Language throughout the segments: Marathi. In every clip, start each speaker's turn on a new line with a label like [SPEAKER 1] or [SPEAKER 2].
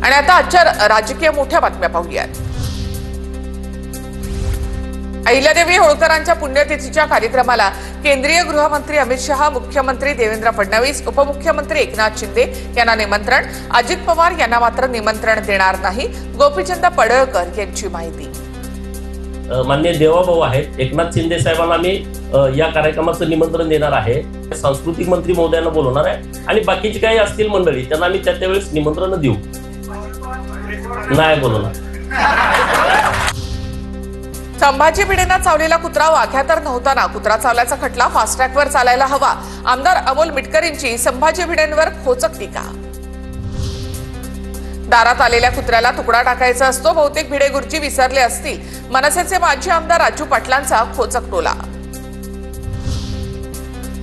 [SPEAKER 1] आणि आता आजच्या राजकीय मोठ्या बातम्या पाहूयात। अहिल्यादेवी होळकरांच्या पुण्यतिथीच्या कार्यक्रमाला केंद्रीय गृहमंत्री अमित शहा, मुख्यमंत्री देवेंद्र फडणवीस, उपमुख्यमंत्री एकनाथ शिंदे यांना निमंत्रण। अजित पवार यांना मात्र निमंत्रण देणार नाही, गोपीचंद पडळकर यांची माहिती।
[SPEAKER 2] माननीय देवाभाऊ आहेत, एकनाथ शिंदे साहेबांना मी या कार्यक्रमाचं निमंत्रण देणार आहे। सांस्कृतिक मंत्री महोदयांना बोलवणार आहे आणि बाकीची काही असतील मंडळी त्यांना मी त्यावेळेस निमंत्रण देऊ, नाही बोलवणार।
[SPEAKER 1] संभाजी भिडेंना चावलेला कुत्रा वाघ्या तर नव्हता ना, कुत्रा चावल्याचा खटला फास्ट ट्रॅकवर चालायला हवा। आमदार अमोल मिटकरींची संभाजी भिडेंवर खोचक टीका। दारात आलेल्या कुत्र्याला तुकडा टाकायचा असतो, बहुतेक भिडे गुरुजी विसरले असतील, मनसेचे माजी आमदार राजू पाटलांचा खोचक टोला।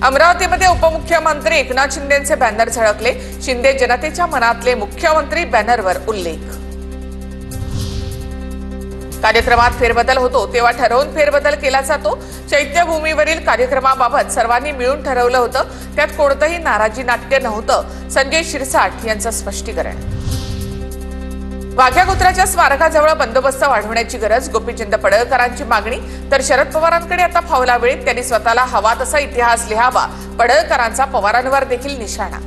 [SPEAKER 1] अमरावतीमध्ये उपमुख्यमंत्री एकनाथ शिंदेंचे बॅनर झळकले, शिंदे जनतेच्या मनातले मुख्यमंत्री बॅनरवर उल्लेख। कार्यक्रमात फेरबदल होतो तेव्हा ठरवून फेरबदल केला जातो। चैत्यभूमीवरील कार्यक्रमाबाबत सर्वांनी मिळून ठरवलं होतं, त्यात कोणतंही नाराजी नाट्य नव्हतं, संजय शिरसाट यांचं स्पष्टीकरण। वाघ्या कुत्र्याच्या स्मारकाजवळ बंदोबस्त वाढवण्याची गरज, गोपीचंद पडळकरांची मागणी। तर शरद पवारांकडे आता फावला वेळीत त्यांनी स्वतःला हवा तसा इतिहास लिहावा, पडळकरांचा पवारांवर देखील निशाणा।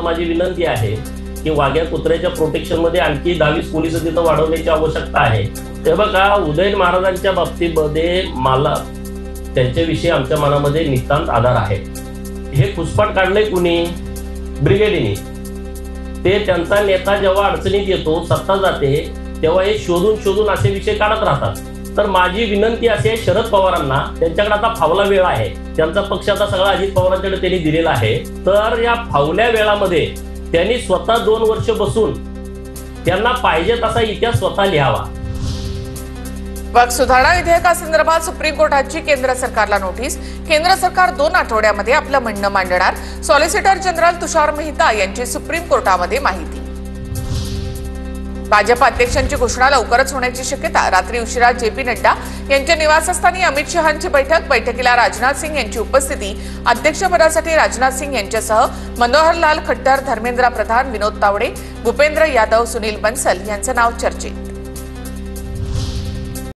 [SPEAKER 2] माझी विनंती आहे की वाघ्या कुत्र्याच्या प्रोटेक्शन मध्ये आणखी 22 पोलीस तिथं वाढवण्याची आवश्यकता आहे। ते बघा, उदयन महाराजांच्या बाबतीमध्ये मला त्यांच्याविषयी आमच्या मनामध्ये नितांत आदर आहे। हे घुसपाट काढलंय कुणी? ब्रिगेडीने। ते त्यांचा नेता जेव्हा अडचणीत येतो, सत्ता जाते, तेव्हा हे शोधून शोधून असे विषय काढत राहतात। तर माझी विनंती अशी आहे शरद पवारांना, त्यांच्याकडे आता फावला वेळ आहे, त्यांचा पक्ष आता सगळा अजित पवारांकडे त्यांनी दिलेला आहे। तर या फावल्या वेळामध्ये त्यांनी स्वतः 2 वर्ष बसून त्यांना पाहिजे तसा इतिहास स्वतः लिहावा।
[SPEAKER 1] वक्फ सुधारणा विधेयकासंदर्भात सुप्रीम कोर्टाची केंद्र सरकारला नोटीस, केंद्र सरकार 2 आठवड्यामध्ये आपलं म्हणणं मांडणार। सॉलिसिटर जनरल तुषार मेहता यांची सुप्रीम कोर्टामध्ये माहिती। भाजप अध्यक्षांची घोषणा लवकरच होण्याची शक्यता, रात्री उशिरा जेपी नड्डा यांच्या निवासस्थानी अमित शहांची बैठक, बैठकीला राजनाथ सिंग यांची उपस्थिती। अध्यक्षपदासाठी राजनाथ सिंग यांच्यासह मनोहरलाल खट्टर, धर्मेंद्र प्रधान, विनोद तावडे, भूपेंद्र यादव, सुनील बन्सल यांचं नाव चर्चेत।